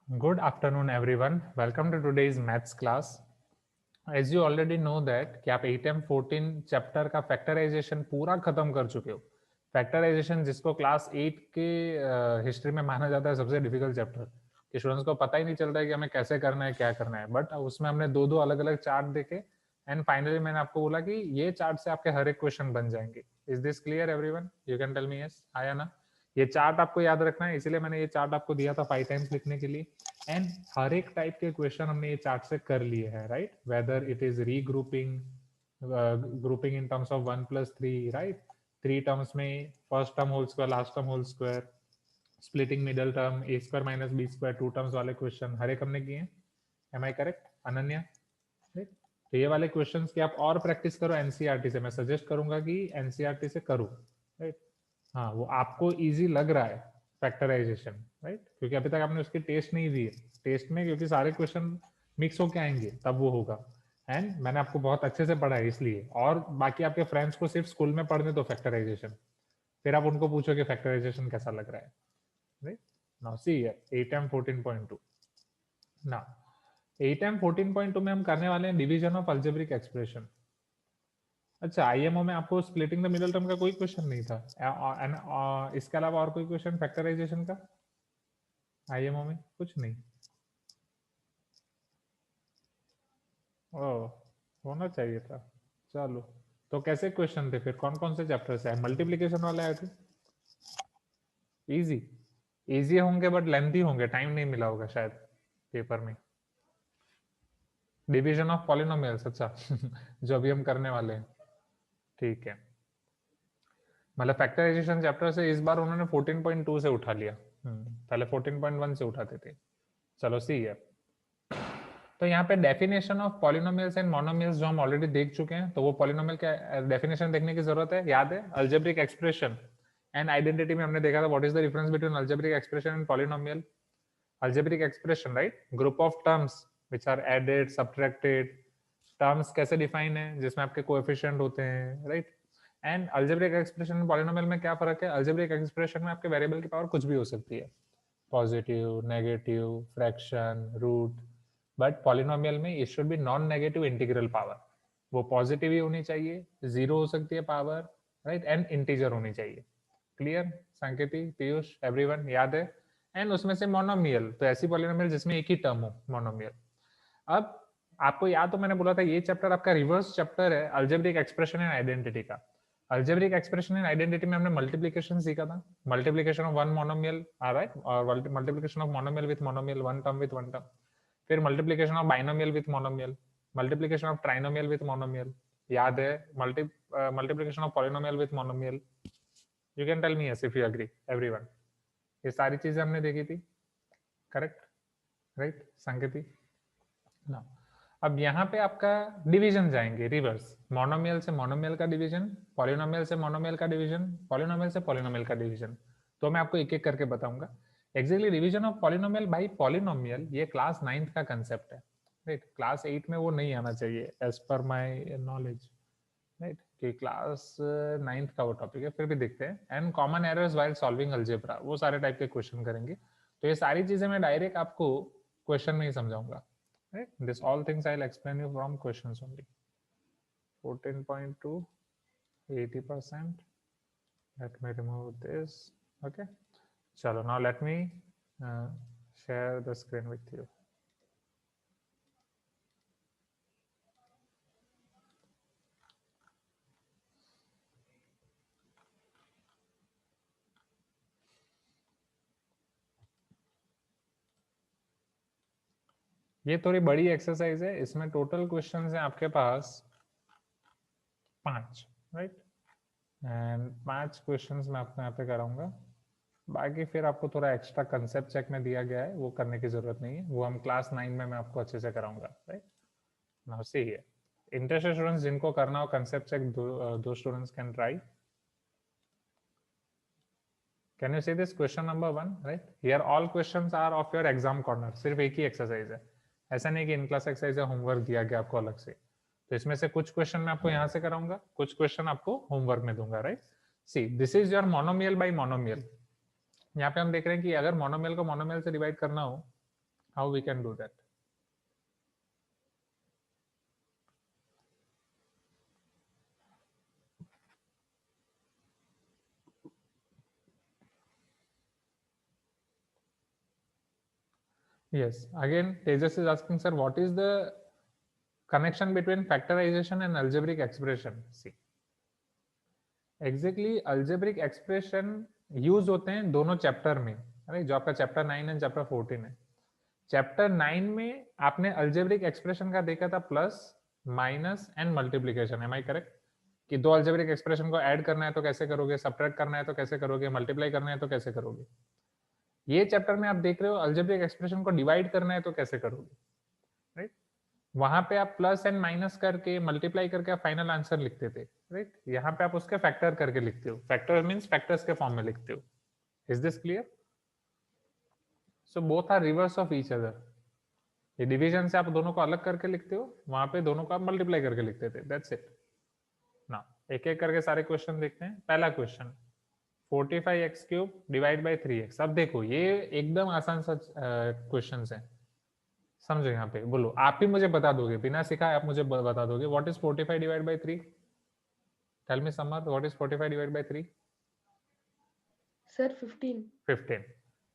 Good afternoon, everyone. Welcome to today's maths class. As you already know that कि आप 8M14 chapter का factorisation पूरा खत्म कर चुके हो. फैक्टराइजेशन जिसको क्लास 8 के हिस्ट्री में माना जाता है सबसे डिफिकल्ट चैप्टर, कि स्टूडेंट्स को पता ही नहीं चलता है कि हमें कैसे करना है, क्या करना है. बट उसमें हमने दो दो अलग अलग चार्ट देखे एंड फाइनली मैंने आपको बोला कि ये चार्ट से आपके हर एक क्वेश्चन बन जाएंगे. Is this clear everyone? You can tell me yes, आया ना? ये चार्ट आपको याद रखना है, इसीलिए मैंने ये चार्ट आपको दिया था 5 टाइम्स लिखने के लिए. एंड हर एक टाइप के क्वेश्चन हमने ये चार्ट से कर लिए हैं, right? Whether it is regrouping, grouping in terms of 1+3, right? 3 terms में first term whole square, last term whole square, splitting middle term, a square minus b square, 2 terms वाले question हर एक हमने किए हैं. Am I correct Ananya? Right. तो ये वाले क्वेश्चंस की आप और प्रैक्टिस करो एनसीईआरटी से. मैं सजेस्ट करूंगा कि एनसीईआरटी से करो, राइट? हाँ, वो आपको इजी लग रहा है फैक्टराइजेशन, राइट? क्योंकि अभी तक आपने उसकी टेस्ट नहीं दी है. टेस्ट में क्योंकि सारे क्वेश्चन मिक्स होके आएंगे तब वो होगा. एंड मैंने आपको बहुत अच्छे से पढ़ा है इसलिए. और बाकी आपके फ्रेंड्स को सिर्फ स्कूल में पढ़ने दो फैक्टराइजेशन, फिर आप उनको पूछो कि फैक्टराइजेशन कैसा लग रहा है, right? Now see here 8M14.2. Now 8M14.2 में हम करने वाले हैं डिवीजन ऑफ अलजेब्रिक एक्सप्रेशन. अच्छा, आईएमओ में आपको स्प्लिटिंग द मिडिल टर्म का कोई क्वेश्चन नहीं था. इसके अलावा और कोई क्वेश्चन फैक्टराइजेशन का आईएमओ में कुछ नहीं? ओह, होना चाहिए था. चलो, तो कैसे क्वेश्चन थे फिर? कौन कौन से चैप्टर से आए? मल्टीप्लीकेशन वाले आए थे. इजी इजी होंगे बट लेंथी होंगे, टाइम नहीं मिला होगा शायद पेपर में. डिवीजन ऑफ पॉलिनोमियल्स, अच्छा जो अभी हम करने वाले हैं, ठीक है. मतलब फैक्टराइजेशन चैप्टर से इस बार उन्होंने 14.2 से उठा लिया. पहले 14.1 से उठाते थे. चलो सी है. तो यहाँ पे definition of polynomials and monomials जो हम ऑलरेडी देख चुके हैं, तो वो पॉलिनोमियल का डेफिनेशन देखने की जरूरत है. याद है अल्जेब्रिक एक्सप्रेशन एंड आइडेंटिटी में हमने देखा था what is the difference between algebraic expression and polynomial. Algebraic expression, right? Group of terms which are added, subtracted. Terms कैसे डिफाइन है? जिसमें आपके कोएफिशिएंट होते हैं, राइट? एंड अल्जेब्रिक एक्सप्रेशन और पॉलिनोमियल में क्या फर्क है? अल्जेब्रिक एक्सप्रेशन में आपके वेरिएबल की पावर कुछ भी हो सकती है, positive, negative, fraction, root. But polynomial में it should be non negative integral power. वो पॉजिटिव ही होनी चाहिए, जीरो हो सकती है पावर, राइट? एंड इंटीजर होनी चाहिए. क्लियर संकेती, पीयूष, एवरीवन याद है? एंड उसमें से मोनोमियल, तो ऐसी पॉलिनोमियल जिसमें एक ही टर्म हो, मोनोमियल. अब आपको याद, तो मैंने बोला था ये चैप्टर आपका रिवर्स चैप्टर है अल्जेब्रिक एक्सप्रेशन एंड आइडेंटिटी का. अल्जेब्रिक एक्सप्रेशन एंड आइडेंटिटी में हमने मल्टीप्लिकेशन सीखा था. Multiplication of one monomial, right? और multiplication of monomial with monomial, one term with one term. फिर multiplication of binomial with monomial, multiplication of trinomial with monomial. याद है? Multiplication of polynomial with monomial. You can tell me yes if you agree everyone. ये सारी चीजें हमने देखी थी, correct? Right संकेती? ना, अब यहाँ पे आपका डिवीजन जाएंगे रिवर्स. मोनोमियल से मोनोमियल का डिवीजन, पॉलिनोमियल से मोनोमियल का डिवीजन, पॉलिनोमियल से पॉलिनोमियल का डिवीजन. तो मैं आपको एक एक करके बताऊंगा. Exactly division of polynomial bye polynomial ये क्लास 9th का कंसेप्ट है, राइट? क्लास 8 में वो नहीं आना चाहिए as per my knowledge, right? कि क्लास 9th का वो टॉपिक है. फिर भी देखते हैं. And common errors while solving algebra, वो सारे टाइप के क्वेश्चन करेंगे. तो ये सारी चीजें मैं डायरेक्ट आपको क्वेश्चन में ही समझाऊंगा, right? This all things I'll explain you from questions only. 14.2, 80%. Let me remove this. Okay. Chalo, now let me uh, share the screen with you. ये थोड़ी बड़ी एक्सरसाइज है. इसमें टोटल क्वेश्चंस हैं आपके पास 5, राइट? एंड 5 क्वेश्चंस मैं आपको यहाँ पे कराऊंगा. बाकी फिर आपको थोड़ा एक्स्ट्रा कंसेप्ट चेक में दिया गया है, वो करने की जरूरत नहीं है. वो हम क्लास 9 में मैं आपको अच्छे से कराऊंगा, right? Now see here, interested students जिनको करना हो कंसेप्ट चेक, दो students can try. Can you see this question number 1, right? Here all questions are of your exam corner. सिर्फ एक ही एक्सरसाइज है, ऐसा नहीं कि इन क्लास एक्सरसाइज है, होमवर्क दिया गया आपको अलग से. तो इसमें से कुछ क्वेश्चन मैं आपको यहाँ से कराऊंगा, कुछ क्वेश्चन आपको होमवर्क में दूंगा, right? See, this is your monomial by monomial. यहाँ पे हम देख रहे हैं कि अगर मोनोमियल को मोनोमियल से डिवाइड करना हो how we can do that? Yes, again Tejas is asking, sir, what is the connection between factorization and algebraic expression? See, exactly algebraic expression use होते हैं दोनों चैप्टर में, राइट? जो आपका चैप्टर 9 एंड चैप्टर 14 है। Chapter 9 में आपने algebraic expression का देखा था plus, minus and multiplication, am I correct? कि दो अल्जेब्रिक एक्सप्रेशन को ऐड करना है तो कैसे करोगे, सब्ट्रैक्ट करना है तो कैसे करोगे, मल्टीप्लाई करना है तो कैसे करोगे। ये चैप्टर में आप देख रहे हो अल्जेब्रिक एक्सप्रेशन को डिवाइड करना है तो कैसे करोगे, राइट? वहां पे आप प्लस एंड माइनस करके मल्टीप्लाई करके आप फाइनल आंसर लिखते थे, राइट? यहाँ पे आप उसके फैक्टर करके लिखते हो, फैक्टर मींस फैक्टर्स के फॉर्म में लिखते हो। Is this clear? So both are reverse of each other. ये डिवीजन से आप दोनों को अलग करके लिखते हो, वहां पे दोनों को आप मल्टीप्लाई करके लिखते थे, दैट्स इट। ना एक एक करके सारे क्वेश्चन देखते हैं। पहला question 45x³ divide by 3x। अब देखो ये एकदम आसान सा क्वेश्चन है, समझो। यहाँ पे बोलो, आप ही मुझे बता दोगे बिना सिखाए, आप मुझे बता दोगे what is 45 divide by 3? Tell me Samar, what is 45 divide by 3? Sir, 15. 15.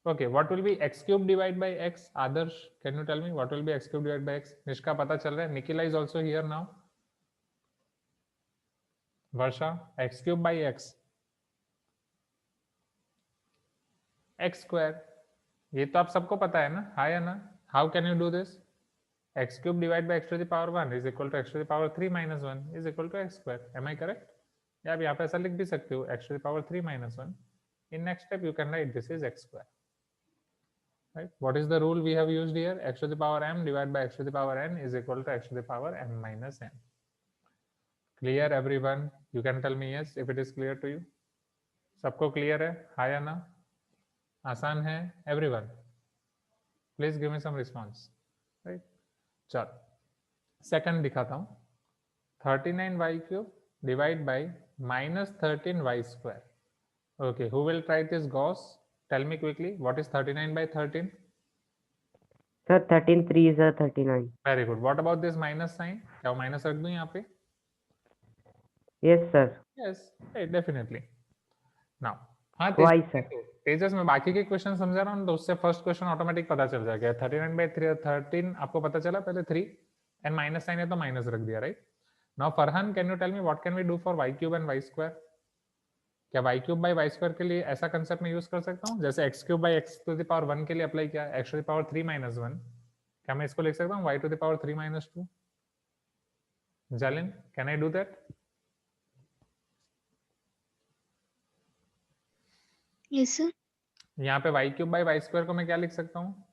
Okay, what will be x³ divided by x? Adarsh, can you tell me what will be x³ divided by x? Nishka पता चल रहा है? Nikila is also here now. Varsha, x³ by x. x square. ये तो आप सबको पता है ना, हाँ या ना? How can you do this? x³ divided by x to the power 1 is equal to x to the power 3 minus 1 is equal to x square. Am I correct? या आप यहाँ पे ऐसा लिख भी सकते हो, x to the power 3 minus 1. In next step you can write this is x square. Right? What is the rule we have used here? X to the power m divided by x to the power n is equal to x to the power m minus n. Clear everyone? You can tell me yes if it is clear to you. सबको clear है? हाँ या ना? आसान है? Everyone, please give me some response. Right? चलो second दिखाता हूँ। 39y³ divide by minus 13y square. Okay, who will try this, Gauss? Tell me quickly, what is 39 by 13? Sir, 13 3 is 39. Very good. What about this minus sign? क्या minus रख दूं यहाँ पे? Yes, sir. Yes, right, definitely. Now, हाँ Why, sir? तेजस में बाकी के question समझा रहा हूँ तो उससे फर्स्ट क्वेश्चन ऑटोमेटिक पता चल जाएगा। 39 by 13 आपको पता चला, पहले 3 एंड माइनस साइन है तो माइनस रख दिया, right? Now Farhan, can you tell me what can we do for y³ and y²? क्या y³ by y² के लिए ऐसा कंसेप्ट में यूज कर सकता हूँ जैसे x³ by x to the power 1 के लिए अप्लाई किया, x to the power 3 minus 1? क्या मैं इसको लिख सकता हूँ y to the power 3 minus 2? जालिन, can I do that? Yes, sir. यहाँ पे y³ by y² को मैं क्या लिख सकता हूँ?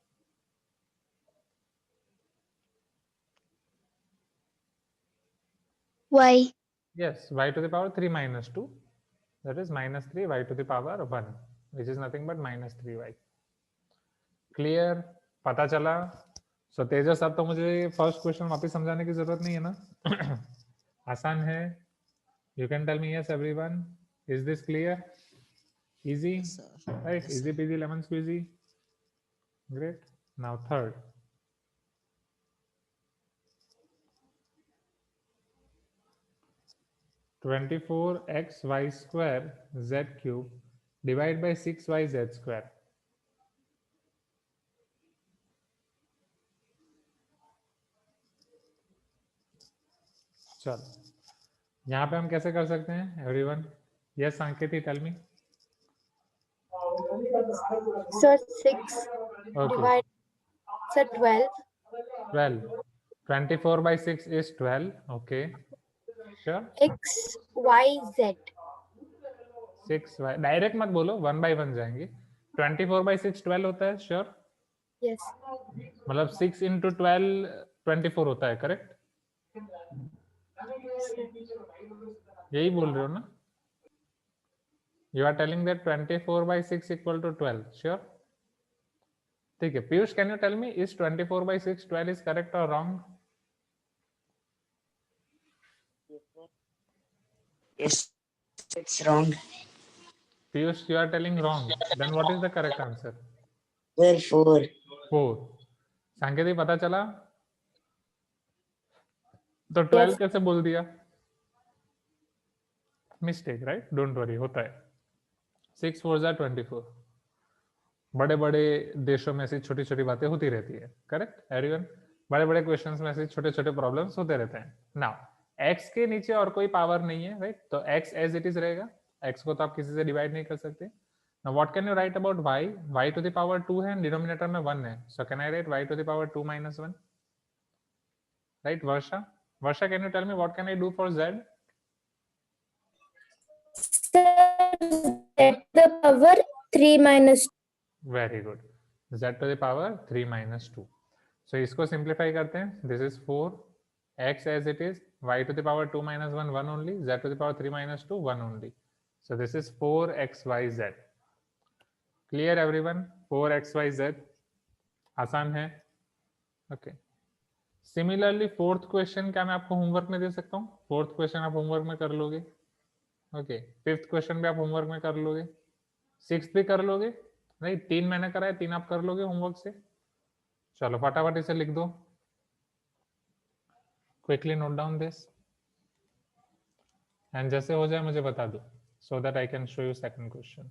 Y. Yes, y to the power 3 minus 2, that is minus 3 y to the power 1, which is nothing but minus 3y. Clear? पता चला? So तेजस, अब तो मुझे फर्स्ट क्वेश्चन वापस समझाने की जरूरत नहीं है ना? आसान है? You can tell me yes everyone. Is this clear? Easy? Yes, sir. Right? Yes, Easy sir. peasy lemon squeezy. Great. Now third. (24xy² z³ divided by 6yz². चलो यहाँ पे हम कैसे कर सकते हैं everyone? Yes Sanketi, tell me. Sir, 6 okay, divide. Sir, 12. 12. 24 by 6 is 12. Okay, sure. X, Y, Z. 6y direct मत बोलो, 1 by 1 जाएंगे। 24 by 6 12 होता है, श्योर? Yes. मतलब 6 into 12 24 होता है, करेक्ट? यही बोल रहे हो ना? You are telling that 24 by 6 equal to 12, sure? ठीक है, Piyush, can you tell me is 24 by 6 12 is correct or wrong? Yes, it's wrong. Piyush, you are telling wrong. Then what is the correct answer? Therefore, 4. सांकेतिक पता चला? तो 12 Yes. कैसे बोल दिया? Mistake, right? Don't worry, होता है। 6 4 जा 24। बड़े बड़े देशों में ऐसी छोटी छोटी बातें होती रहती है, करेक्ट एवरीवन? बड़े बड़े क्वेश्चंस में ऐसे छोटे छोटे प्रॉब्लम्स होते रहते हैं। नाउ एक्स के नीचे और कोई पावर नहीं है, राइट? तो एक्स एज इट इज रहेगा। एक्स को तो आप किसी से डिवाइड नहीं कर सकते। Now what can you write about y? Y to the power 2 है, डिनोमिनेटर में 1 है, so can I write y to the power 2 - 1? Right Varsha? Varsha, can you tell me what can I do for z? Sir, z the power 3 minus very good, z to the power 3 - 2। So इसको simplify करते हैं। This is 4 x as it is, y to the power 2 - 1 1 only, z to the power 3 - 2 1 only. So this is 4xyz। Clear everyone? 4xyz आसान है। Okay, similarly fourth question क्या मैं आपको homework में दे सकता हूँ? फोर्थ क्वेश्चन आप होमवर्क में कर लोगे। ओके, फिफ्थ क्वेश्चन भी आप होमवर्क में कर लोगे, सिक्स भी कर लोगे। नहीं, 3 मैंने कराया, 3 आप कर लोगे होमवर्क से। चलो फटाफट इसे लिख दो। Quickly note down this and जैसे हो जाए मुझे बता दो, so that I can show you second question.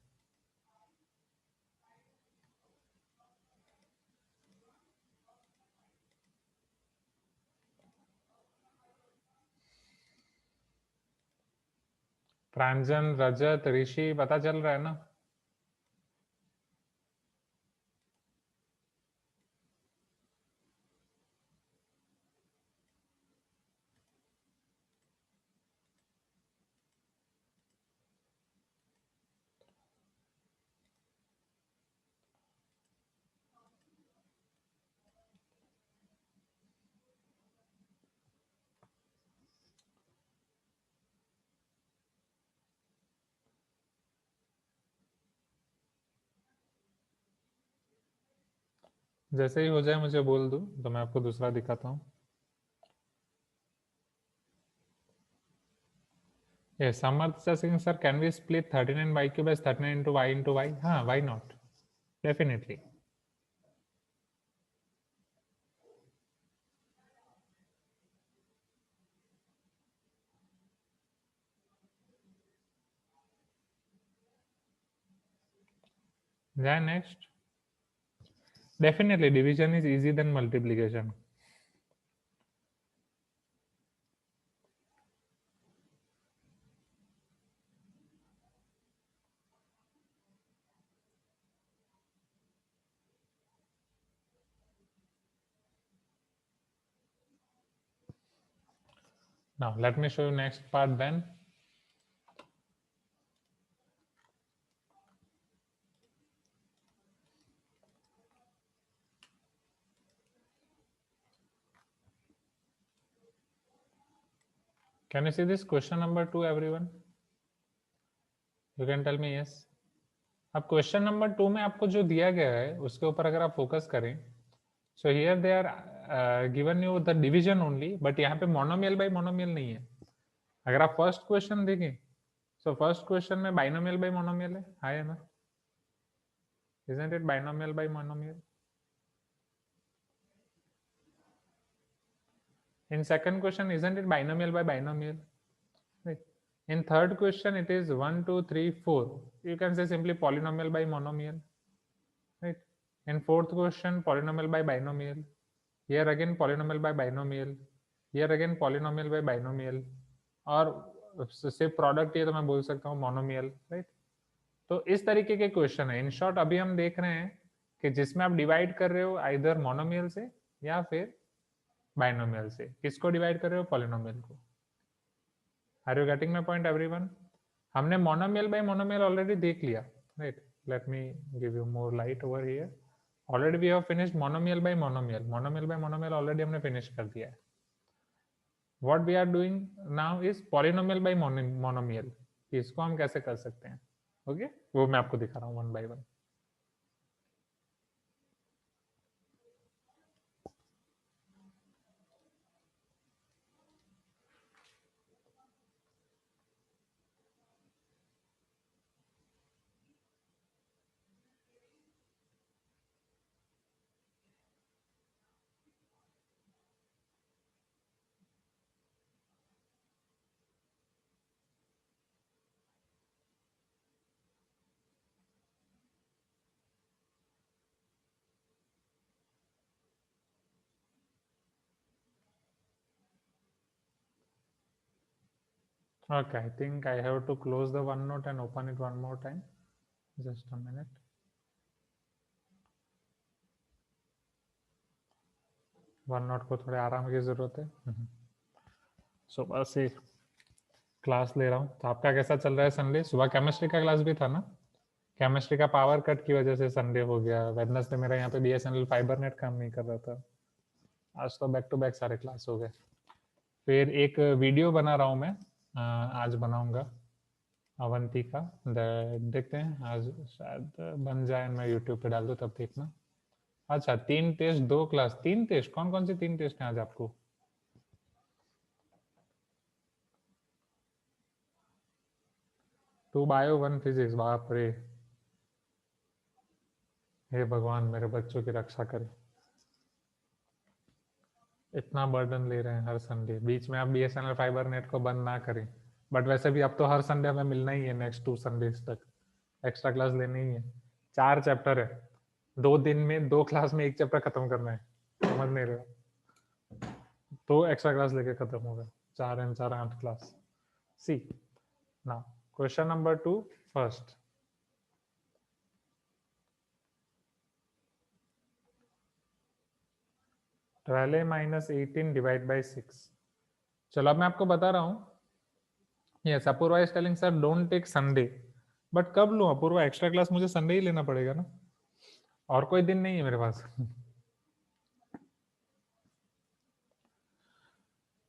Pranjan, Rajat, Rishi, पता चल रहा है ना? जैसे ही हो जाए मुझे बोल दो, तो मैं आपको दूसरा दिखाता हूँ। Yes, Samarth is asking, sir, can we split 39 y cube as 39 into y into y? हाँ, why not? Definitely. Then next. Definitely, division is easier than multiplication. Now, let me show you next part then. Can you see this question number 2, everyone? You can tell me yes. अब question number 2 में आपको जो दिया गया है उसके ऊपर अगर आप फोकस करें, so here they are given you the division only, but यहाँ पे मोनोमियल बाय मोनोमियल नहीं है। अगर आप फर्स्ट क्वेश्चन देखें, सो फर्स्ट क्वेश्चन में बाइनोमियल बाय मोनोमियल है ना? Isn't it binomial by monomial? In second question, isn't it binomial by binomial? Right. In third question, it is 1, 2, 3, 4. You can say simply polynomial by monomial. Right. In fourth question, polynomial by binomial. Here again polynomial by binomial. Here again polynomial by binomial. और सिर्फ product ये तो मैं बोल सकता हूँ monomial, right? तो इस तरीके के क्वेश्चन है। इन शॉर्ट अभी हम देख रहे हैं कि जिसमें आप डिवाइड कर रहे हो आइदर मोनोमियल से या फिर बाइनोमियल से। किसको डिवाइड कर रहे हो? पॉलिनोमियल को। Are you getting my point everyone? हमने मोनोमियल बाय मोनोमियल ऑलरेडी देख लिया, right? Let me give you more light over here. Already we have finished monomial by monomial. Monomial by monomial already हमने finish कर दिया है। What we are doing now is polynomial by monomial. इसको हम कैसे कर सकते हैं, ओके वो मैं आपको दिखा रहा हूँ one by one. Okay, I think I have to close the OneNote and open it one more time. Just a minute. OneNote को थोड़े आराम की जरूरत है. सुबह से क्लास ले रहा हूँ. तो आपका कैसा चल रहा है संडे? सुबह केमिस्ट्री का क्लास भी था ना? केमिस्ट्री का पावर कट की वजह से संडे हो गया. वेडनेसडे मेरा यहाँ पे बीएसएनएल फाइबर नेट काम नहीं कर रहा था. आज तो बैक टू बैक सारे क्लास हो गए. फिर एक वीडियो बना रहा हूँ मैं, आज बनाऊंगा अवंती का. देखते हैं आज शायद बन जाए, मैं यूट्यूब पे डाल दूँ तब देखना. अच्छा, 3 टेस्ट 2 क्लास. 3 टेस्ट? कौन कौन से 3 टेस्ट हैं आज आपको? 2 बायो 1 फिजिक्स. बाप रे, हे भगवान मेरे बच्चों की रक्षा करे. इतना बर्डन ले रहे हैं हर संडे. बीच में आप बीएसएनएल फाइबर नेट को बंद ना करें. बट वैसे भी अब तो हर संडे हमें मिलना ही है. नेक्स्ट 2 संडेज तक एक्स्ट्रा क्लास लेनी ही है. 4 चैप्टर है. 2 दिन में 2 क्लास में 1 चैप्टर खत्म करना है. समझ नहीं रहे हो? तो एक्स्ट्रा क्लास लेके खत्म होगा. 4 and 4 8 class. See now question number 2 first. Twelve minus 18 divide by 6. चलो अब मैं आपको बता रहा हूँ. Yes, Apurva is telling sir don't take Sunday. But कब लूँ अपूर्वा? एक्स्ट्रा क्लास मुझे संडे ही लेना पड़ेगा ना, और कोई दिन नहीं है मेरे पास.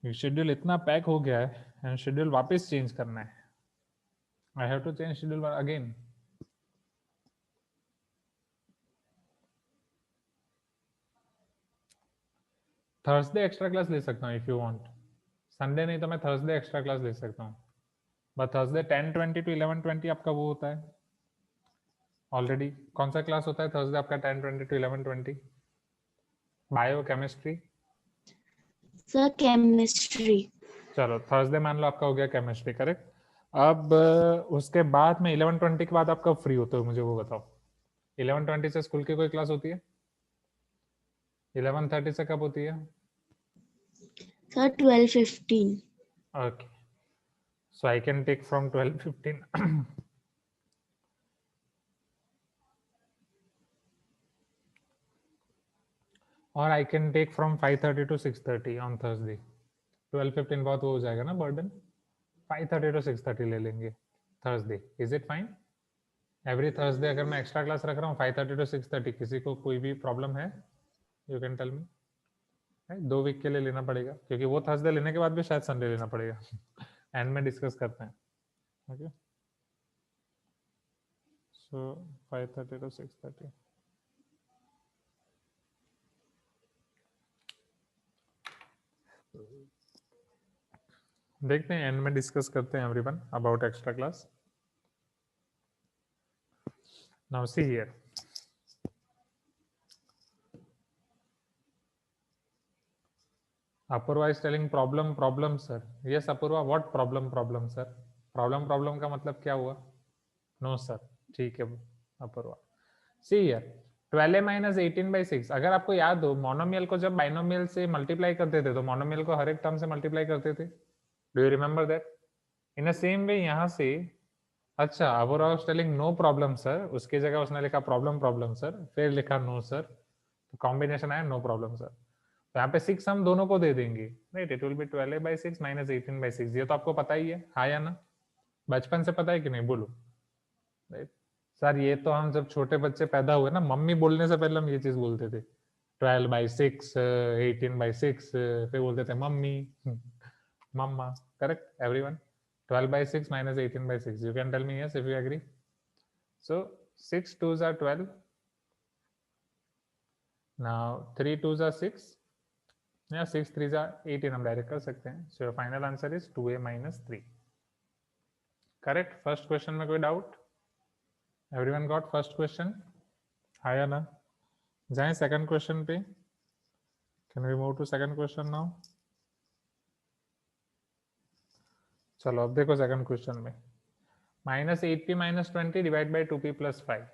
शेड्यूल इतना पैक हो गया है एंड शेड्यूल वापस चेंज करना है. I have to change schedule again. Thursday extra class ले सकता हूँ इफ यू वांट. संडे नहीं तो मैं थर्सडे एक्स्ट्रा क्लास ले सकता हूँ. बट थर्सडे 10:20 to 11:20 आपका वो होता है ऑलरेडी. कौन सा क्लास होता है थर्सडे आपका 10:20 to 11:20? Bio chemistry. Sir chemistry. चलो थर्सडे मान लो आपका हो गया केमिस्ट्री, करेक्ट. अब उसके बाद में 11:20 के बाद आप कब फ्री होते हो मुझे वो बताओ. 11:20 से स्कूल की कोई क्लास होती है? 11:30 से कब होती है? Sir 12:15. Okay, so I can take from 12:15. और I can take from 5:30 to 6:30 on Thursday. 12:15 बहुत वो हो जाएगा ना बर्डन. 5:30 to 6:30 ले लेंगे Thursday. Is it fine? Every Thursday अगर मैं एक्स्ट्रा क्लास रख रहा हूँ 5:30 to 6:30, किसी को कोई भी प्रॉब्लम है? You can tell me. 2 week के लिए लेना पड़ेगा क्योंकि वो थर्सडे लेने के बाद भी शायद संडे लेना पड़ेगा. एंड में डिस्कस करते हैं. Okay, so 5:30 to 6:30. देखते हैं एंड में डिस्कस करते हैं everyone about extra class. Now see here. Apurva is telling problem sir. Yes Apurva, what problem sir? Problem का मतलब क्या हुआ? No sir. ठीक है Apoorva. See here, 12 minus 18 by 6. अगर आपको याद हो मोनोमियल को जब बाइनोमियल से मल्टीप्लाई करते थे तो मोनोमियल को हर एक टर्म से मल्टीप्लाई करते थे. Do you remember that? In the same way यहाँ से. अच्छा, Apurva was telling no problem sir. उसकी जगह उसने लिखा प्रॉब्लम सर, फिर लिखा नो सर, तो कॉम्बिनेशन आया नो प्रॉब्लम सर. तो यहाँ पे 6 हम दोनों को दे देंगे. Right, it will be 12 by 6 minus 18 by 6. ये तो आपको पता ही है, हाँ या ना? बचपन से पता है कि नहीं? बोलो. राइट सर, ये तो हम जब छोटे बच्चे पैदा हुए ना, मम्मी बोलने से पहले हम ये चीज बोलते थे. 12 by 6, 18 by 6, फिर बोलते थे mummy, mamma. Correct everyone? 12 by 6 minus 18 by 6. You can tell me yes if you agree. So 6 2s are 12. Now 3 2s are 6. या 6 3s are 18 हम डायरेक्ट कर सकते हैं. So your final answer is 2a minus 3. Correct. First question में कोई doubt? Everyone got first question? हाँ या ना? जाएं सेकंड क्वेश्चन पे. Can we move to second question now? चलो अब देखो सेकंड क्वेश्चन में. Minus 8p minus 20 divide by 2p plus 5.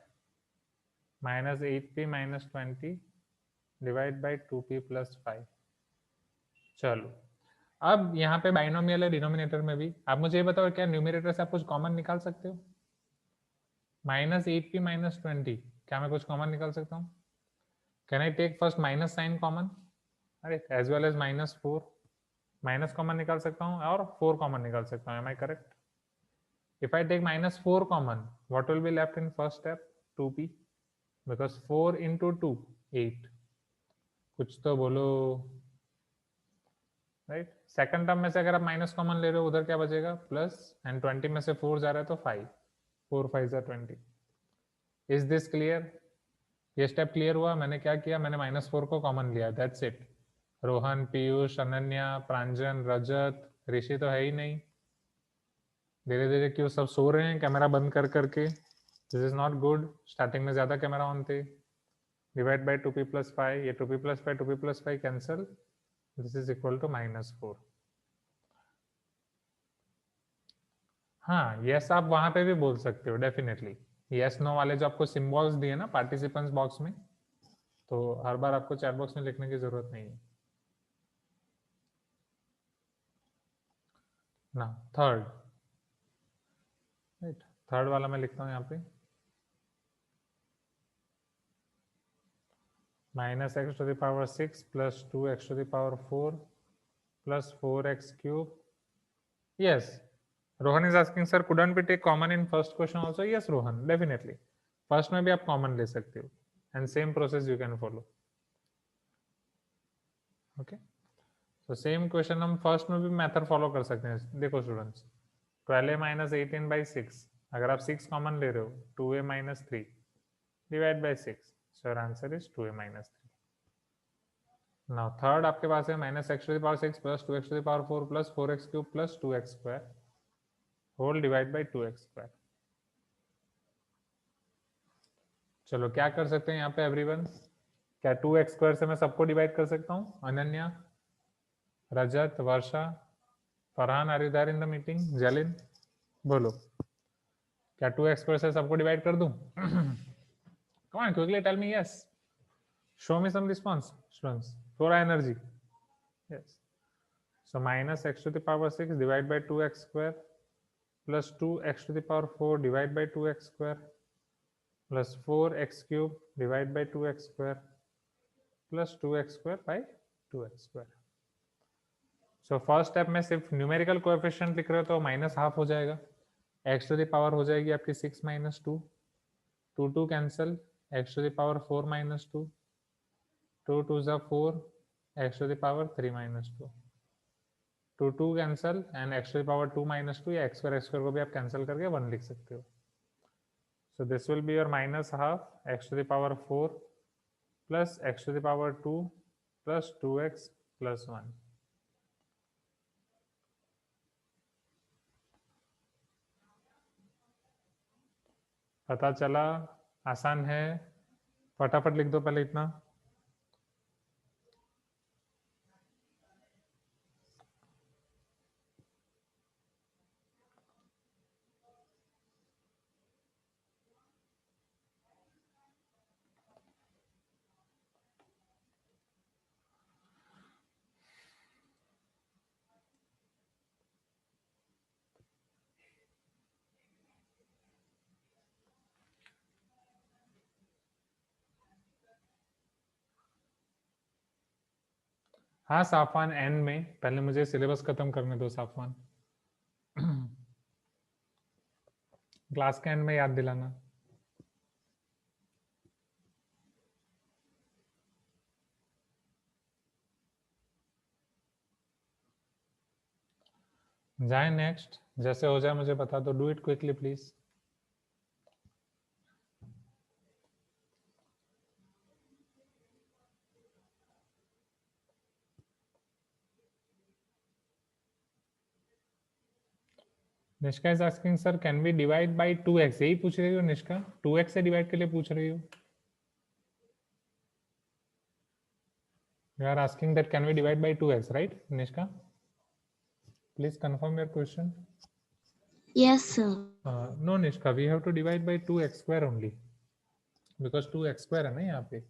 Minus 8p minus 20 divide by 2p plus 5. चलो अब यहाँ पे बाइनोमियल है डिनोमिनेटर में भी। आप मुझे ये बताओ क्या न्यूमरेटर से आप कुछ कॉमन निकाल सकते हो? -8p -20, क्या मैं कुछ कॉमन निकाल सकता हूँ? Can I take first minus sign common? अरे as well as -4 minus common निकाल सकता हूँ और 4 कॉमन निकाल सकता हूँ। Am I correct? If I take -4 common, what will be left in first step? 2p, because 4 into 2, 8. कुछ तो बोलो, राइट? सेकंड टर्म में से अगर आप माइनस कॉमन ले रहे हो, उधर क्या बचेगा? प्लस, एंड 20 में से 4 जा रहा है तो 5, 4 5 20. Is this clear? ये स्टेप क्लियर हुआ? मैंने क्या किया? मैंने -4 को कॉमन लिया, दैट्स इट। रोहन, पीयूष, अनन्या, प्रांजन, रजत, ऋषि तो है ही नहीं। धीरे धीरे क्यों सब सो रहे हैं कैमरा बंद कर करके? This is not good. Starting में ज्यादा कैमरा ऑन थे। डिवाइड बाय 2p + 5, ये 2p + 5 2p + 5 cancel, this is equal to -4। हाँ, यस आप वहां पे भी बोल सकते हो डेफिनेटली। यस नो वाले जो आपको सिंबल्स दिए ना पार्टिसिपेंट्स बॉक्स में, तो हर बार आपको चैट बॉक्स में लिखने की जरूरत नहीं है ना। थर्ड, राइट, थर्ड वाला मैं लिखता हूँ यहाँ पे, -x⁻6 + 2x⁴ plus 4x³ Yes, Rohan is asking, sir, couldn't we take common in first question also? Yes, Rohan, definitely. First में भी आप common ले सकते हो, and same process you can follow. Okay, so same question हम first में भी method follow कर सकते हैं। देखो students, 12a - 18/6, अगर आप 6 common ले रहे हो, 2a - 3 divide by 6, so your answer is 2a - 3. Now third आपके पास है -x⁻6 + 2x⁴ plus 4x³ plus 2x² whole divide by 2x²। चलो क्या कर सकते हैं यहाँ पे एवरीवन? क्या 2x² से मैं सबको डिवाइड कर सकता हूँ? Ananya, Rajat, Varsha, Farhan, are you there in the meeting? Jalin, बोलो, क्या 2x² से सबको डिवाइड कर दूं? Come on, quickly tell me yes. Show me some response, students. Throw energy. Yes. So -x⁻6 divide by 2x² plus 2x⁴ divide by 2x² plus 4x³ divide by 2x² plus 2x² by 2x²। So first step में सिर्फ numerical coefficient लिख रहे हो तो -½ हो जाएगा, x⁻ हो जाएगी आपकी 6 - 2, 2 2 cancel, x⁻4 - 2, 2 2 = 4, x⁻3 - 2, 2 2 cancel and x⁻2 - 2, या x² को भी आप कैंसिल करके 1 लिख सकते हो। So this will be your -½ x⁻4 plus x⁻2 plus 2x plus 1। पता चला? आसान है, फटाफट लिख दो पहले इतना। हाँ साफवान, एन में पहले मुझे सिलेबस खत्म करने दो साफवान। क्लास के एंड में याद दिलाना। जाए नेक्स्ट, जैसे हो जाए मुझे बता दो। Do it quickly please. Nishka is asking, sir can we divide by 2x? यही पूछ रही हो निष्का? 2x से डिवाइड के लिए पूछ रही हो? You are asking that can we divide by 2x, right, Nishka? Please confirm your question. Yes, sir. No, Nishka, we have to divide by 2x² only, because 2x² है ना यहाँ पे।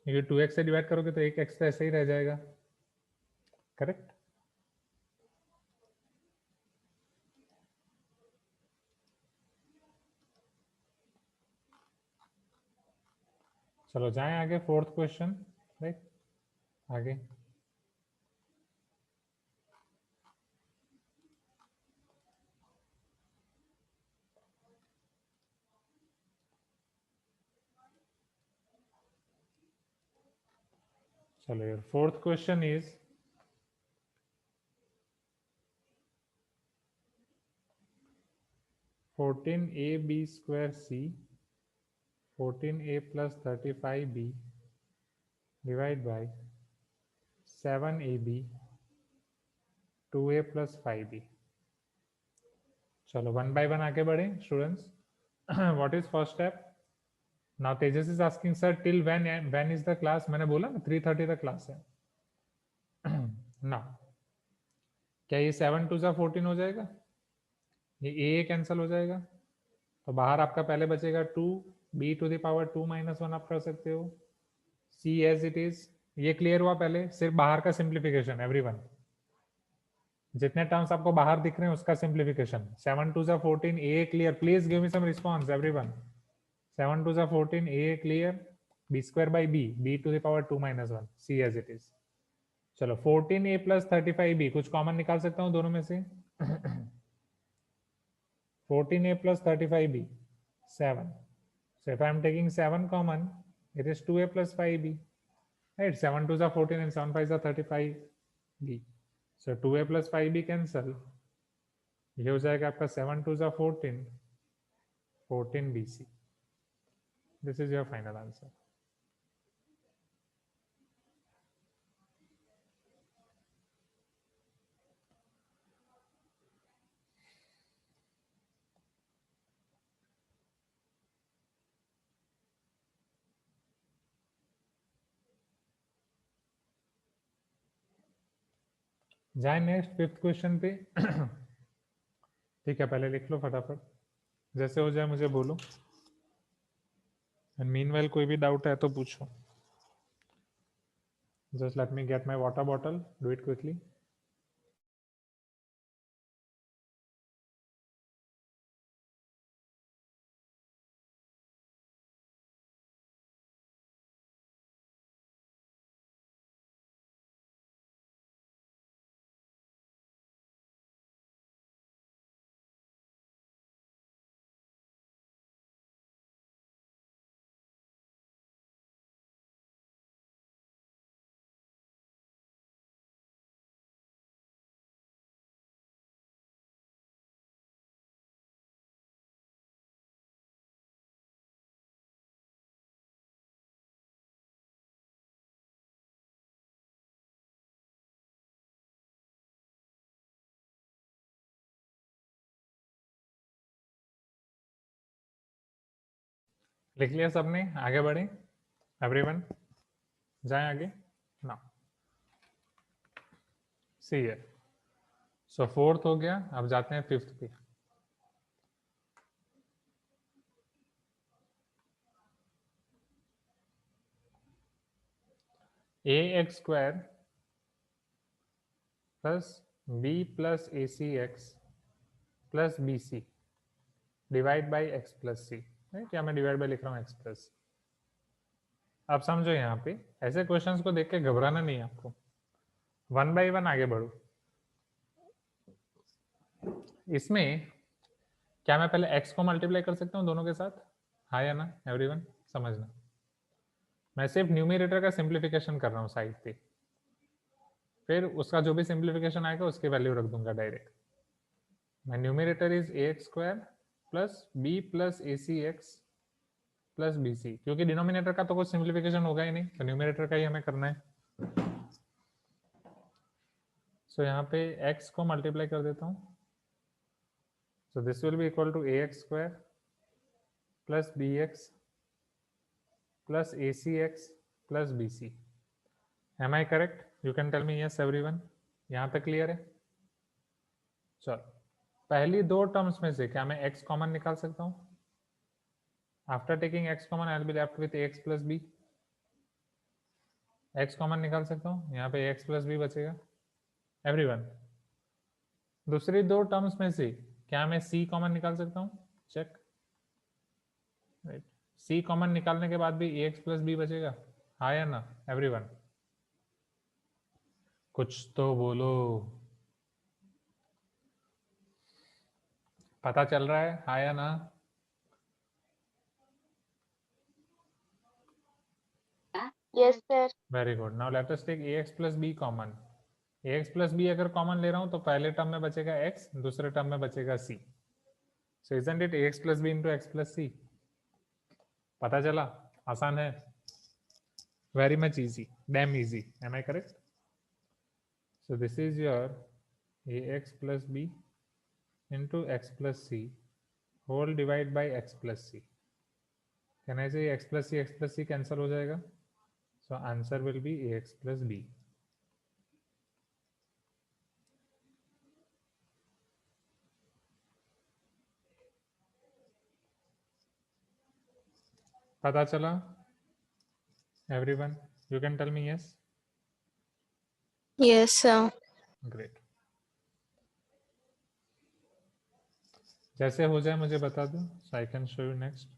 क्योंकि 2x से डिवाइड करोगे तो एक x तो ऐसे ही रह जाएगा, करेक्ट। चलो जाएं आगे, फोर्थ क्वेश्चन, राइट, आगे। चलो यार, fourth question is 14ab square c 14a plus 35b divide by 7ab 2a plus 5b। चलो वन बाय वन आगे बढ़े students. What is first step? Now Tejas is asking sir till when is the class? मैंने बोला ना 3:30 तक class है। ना क्या ये 7 2 14 हो जाएगा? ये ए कैंसिल हो जाएगा, तो बाहर आपका पहले बचेगा 2, b टू द पावर 2 - 1 आप कर सकते हो, c एज इट इज। ये क्लियर हुआ? पहले सिर्फ बाहर का सिंप्लीफिकेशन, एवरीवन जितने टर्म्स आपको बाहर दिख रहे हैं उसका simplification. 7 2 14, a clear? Please give me some response everyone. 7 2 14, a clear? b square by b to the power 2 - 1, c as it is. चलो 14a plus 35b, कुछ कॉमन निकाल सकता हूँ दोनों में से। 14a plus 35b 7, so if I am taking 7 common, it is 2a plus 5b, right? 7 2 14 and 7 5 35b, so 2a plus 5b cancel, ये हो जाएगा आपका 7 2 14 14bc। this is your final answer। जाए नेक्स्ट फिफ्थ क्वेश्चन पे। ठीक है, पहले लिख लो फटाफट, जैसे हो जाए मुझे बोलो, एंड मीनवाइल कोई भी डाउट है तो पूछो। Just let me gate my water bottle, do it quickly. लिख लिया सबने? आगे बढ़े एवरीवन, जाए आगे ना। सी है, सो फोर्थ हो गया, अब जाते हैं फिफ्थ पे। A x square plus b plus a c x plus b c divide by x plus c. क्या मैं डिवाइड बाई लिख रहा हूँ एक्स प्लस। अब समझो यहाँ पे ऐसे क्वेश्चंस को देख के घबराना नहीं है आपको, वन बाई वन आगे बढ़ो। इसमें क्या मैं पहले x को मल्टीप्लाई कर सकता हूँ दोनों के साथ? हाँ या ना एवरीवन? समझना, मैं सिर्फ न्यूमरेटर का सिंप्लीफिकेशन कर रहा हूँ साइड पे, फिर उसका जो भी सिंप्लीफिकेशन आएगा उसकी वैल्यू रख दूंगा direct. My numerator is a x square plus b plus a c x plus b c, क्योंकि डिनोमिनेटर का तो कुछ सिंप्लीफिकेशन होगा ही नहीं, तो न्यूमरेटर का ही हमें करना है। सो यहाँ पे x को मल्टीप्लाई कर देता हूँ, so this will be equal to ax square plus bx plus acx plus bc। am I correct? you can tell me yes everyone। यहाँ तक क्लियर है? चलो पहली दो टर्म्स में से क्या मैं x कॉमन निकाल सकता हूँ? After taking x common I will be left with ax plus b। x common निकाल सकता हूँ, यहाँ पे ax प्लस बी बचेगा। एवरीवन, दूसरी दो टर्म्स में से क्या मैं c कॉमन निकाल सकता हूँ? चेक। राइट, c कॉमन निकालने के बाद भी ax प्लस बी बचेगा, हाँ या ना एवरीवन? कुछ तो बोलो, पता चल रहा है, हाँ या ना? Yes, sir. Very good. Now let us take ax plus b common. ax plus b अगर कॉमन ले रहा हूं तो पहले टर्म में बचेगा x, दूसरे टर्म में बचेगा c। So isn't it ax plus b into x plus c? पता चला? आसान है, very much easy, damn easy, am I correct? So this is your ax plus b into x plus c whole divide by x plus c. Can I say x plus c cancel हो जाएगा? So answer will be ax plus b. पता चला everyone? You can tell me yes? Yes, sir. Great. जैसे हो जाए मुझे बता दो, so I can show you next.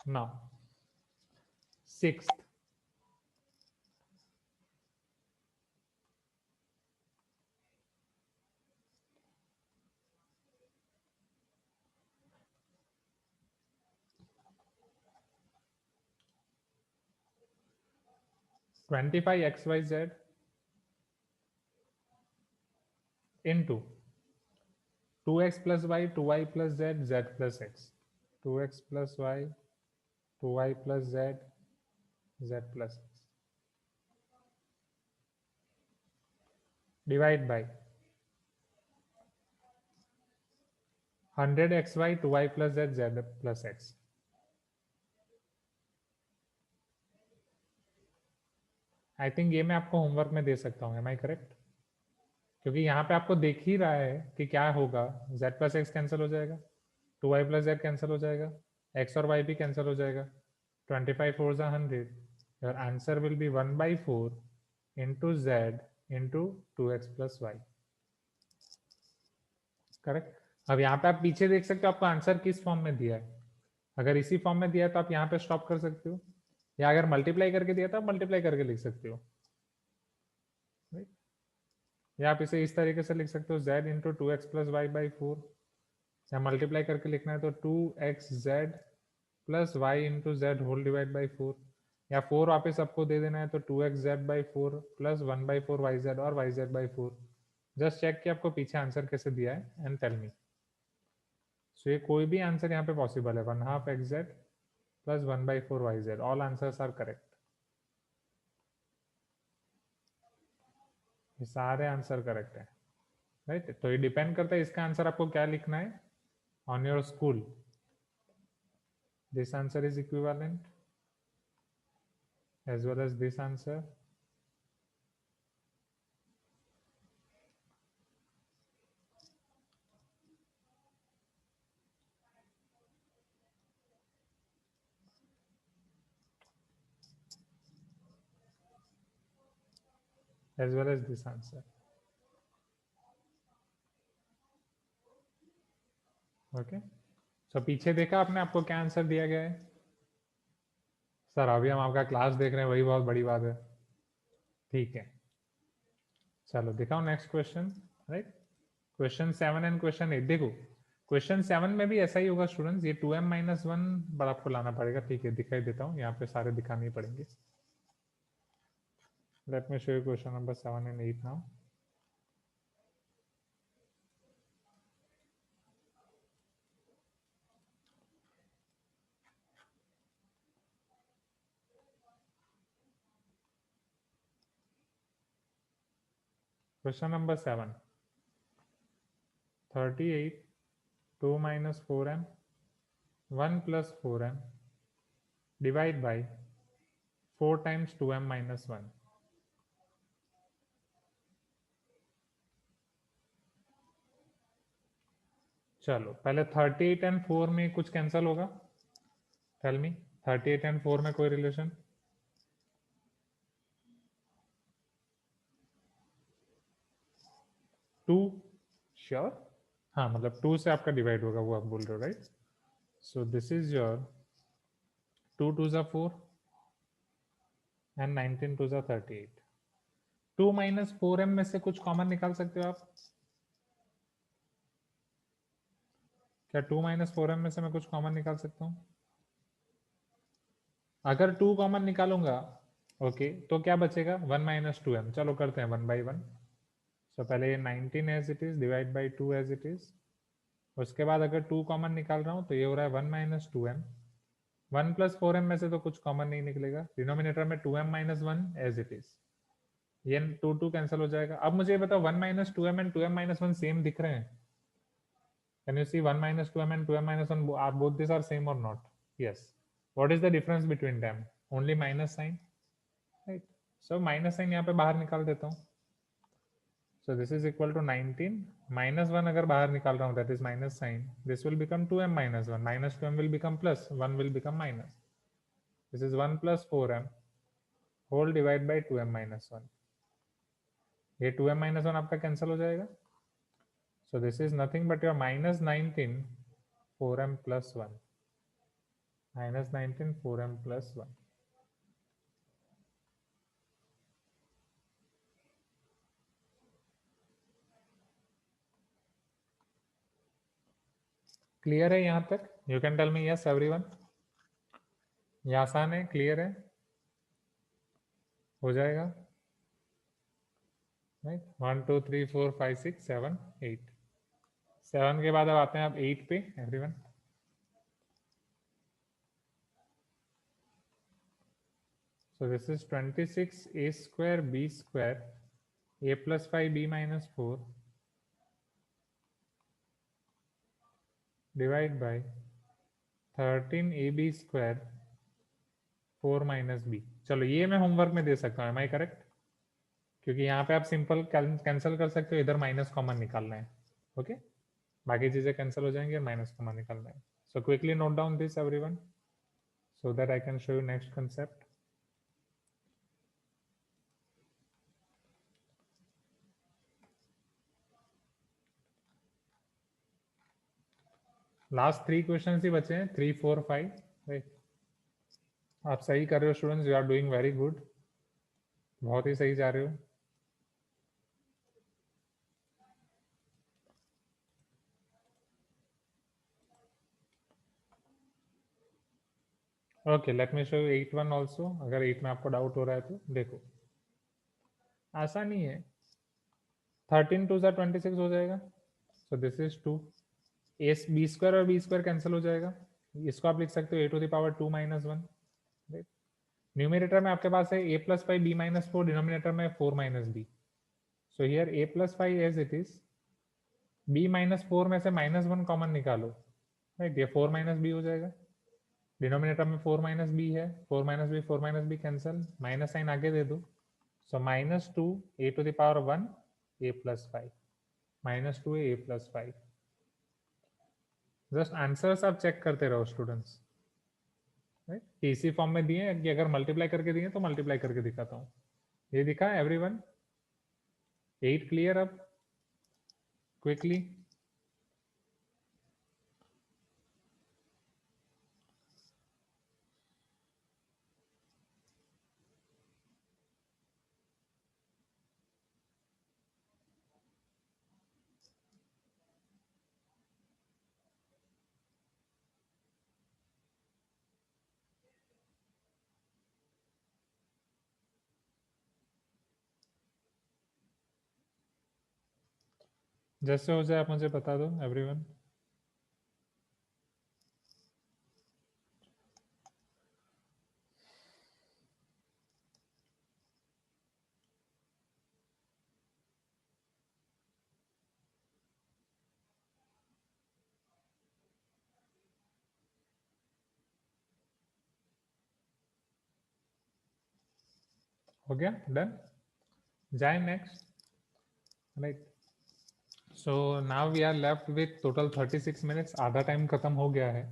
Now sixth, twenty five x y z into two x plus y, two y plus z, z plus x, two x plus y, two y plus z, z plus x, divide by 100 x y, two y plus z, z plus x. I think ये मैं आपको homework में दे सकता हूँ, am I correct? क्योंकि यहाँ पे आपको देख ही रहा है कि क्या होगा, z प्लस एक्स कैंसिल हो जाएगा, two y plus z cancel हो जाएगा, x और y भी कैंसिल हो जाएगा, 25 four 100, your answer will be 1/4 into z into two x plus y. Correct. अब यहाँ पे आप पीछे देख सकते हो आपको आंसर किस फॉर्म में दिया है। अगर इसी फॉर्म में दिया है तो आप यहाँ पे स्टॉप कर सकते हो, या अगर मल्टीप्लाई करके दिया तो आप मल्टीप्लाई करके लिख सकते हो, या आप इसे इस तरीके से लिख सकते हो z into two x plus y by four, या मल्टीप्लाई करके लिखना है तो two x z plus y into z whole divide by four, या फोर वापस आपको दे देना है तो two x z by four plus 1/4 y z और y z by four. Just check कि आपको पीछे आंसर कैसे दिया है एंड टेल मी। सो ये कोई भी आंसर यहाँ पे पॉसिबल है, 1/2 x z plus 1/4 y z, all answers are correct. ये सारे आंसर करेक्ट है, राइट? तो ये डिपेंड करता है इसका आंसर आपको क्या लिखना है on your school. This answer is equivalent as well as this answer, as well as this answer. Okay, so पीछे देखा आपने आपको क्या आंसर दिया गया है? सर अभी हम आपका क्लास देख रहे हैं, वही बहुत बड़ी बात है। ठीक है, चलो दिखाओ next question, right? Question 7 and question 8। देखो क्वेश्चन 7 में भी ऐसा ही होगा स्टूडेंट्स, ये 2m-1 पर आपको लाना पड़ेगा। ठीक है, दिखाई देता हूँ, यहाँ पे सारे दिखाने ही पड़ेंगे। Late me show you question number 7 and 8 now. Question number 7, 38, 2 minus 4m, 1 plus 4m, divide by 4 times 2m minus 1. चलो पहले 38 एंड 4 में कुछ कैंसिल होगा, टेल मी 38 एंड 4 में कोई रिलेशन? टू श्योर, हाँ मतलब 2 से आपका डिवाइड होगा वो आप बोल रहे हो, right? So this is your 2 2 जा 4 एंड 19 2 जा 38। 2 माइनस 4m में से कुछ कॉमन निकाल सकते हो आप? क्या 2 माइनस 4m में से मैं कुछ कॉमन निकाल सकता हूँ? अगर 2 कॉमन निकालूंगा ओके तो क्या बचेगा? 1 माइनस 2m। चलो करते हैं 1 बाई 1। सो पहले ये 19 as it is divide by 2 as it is, उसके बाद अगर 2 कॉमन निकाल रहा हूँ तो ये हो रहा है 1 माइनस 2m। 1 प्लस 4m में से तो कुछ कॉमन नहीं निकलेगा, डिनोमिनेटर में 2m minus 1 as it is, ये 2 2 कैंसिल हो जाएगा। अब मुझे ये बताओ 1 minus 2m and 2m minus 1 same दिख रहे हैं? Can you see 1 minus 2m and 2m minus 1 are both these are same or not? Yes. What is the difference between them? Only minus sign, right? So minus sign यहाँ पे बाहर निकाल देता हूँ. So this is equal to 19 minus 1 अगर बाहर निकाल रहा हूँ that is minus sign. This will become 2m minus 1. Minus 2m will become plus. 1 will become minus. This is 1 plus 4m whole divided by 2m minus 1. ये 2m minus 1 आपका cancel हो जाएगा. So this is nothing but your minus 19 4m plus 1. Minus 19 4m plus 1. Clear है यहाँ तक? You can tell me yes everyone. ये आसान है, क्लियर है, हो जाएगा, राइट? 1 2 3 4 5 6 7 8। 7 के बाद अब आते हैं आप 8 पे everyone. So this is 26 a square b square a plus 5 b minus 4 divide by 13 ab square 4 minus b। चलो ये मैं होमवर्क में दे सकता हूँ, एम आई करेक्ट? क्योंकि यहाँ पे आप सिंपल कैंसिल कर सकते हो, इधर माइनस कॉमन निकालना है, ओके? बाकी चीजें कैंसिल हो जाएंगी और माइनस कॉमन निकालना है। So quickly note down this everyone so that I can show you next concept. Last 3 question ही बचे हैं, 3 4 5, राइट? आप सही कर रहे हो students, you are doing very good, बहुत ही सही जा रहे हो। Okay let me show you 8 1 also. अगर 8 में आपको डाउट हो रहा है तो देखो, आसान ही है। 13 2 26 हो जाएगा, so this is 2 a b square और बी स्क्वायर कैंसिल हो जाएगा, इसको आप लिख सकते हो a to the power 2 minus 1, right? Numerator में आपके पास है a plus 5 b minus 4, denominator में 4 minus b। So here a plus 5 as it is, b minus 4 में से माइनस 1 कॉमन निकालो, राइट? ये 4 माइनस b हो जाएगा, डिनोमिनेटर में 4 माइनस बी है, 4 minus b cancel, minus sign आगे दे दो। So minus 2 a to the power 1 a plus 5, minus 2 a plus 5। Just answers आप चेक करते रहो स्टूडेंट्स, राइट? इसी फॉर्म में दिए कि अगर मल्टीप्लाई करके दिए तो मल्टीप्लाई करके दिखाता हूँ। ये दिखा एवरीवन? 8 क्लियर? अब क्विकली जैसे हो जाए आप मुझे बता दो एवरीवन। हो गया? डन? जाए next, right? So now we are left with total 36 minutes. आधा टाइम खत्म हो गया है.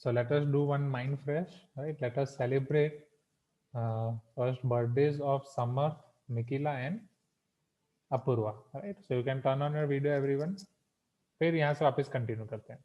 So let us do one mind fresh, right? Let us celebrate first birthdays of Summer, Nikila and Apurva, right? So you can turn on your video, everyone. फिर यहाँ से वापस continue करते हैं.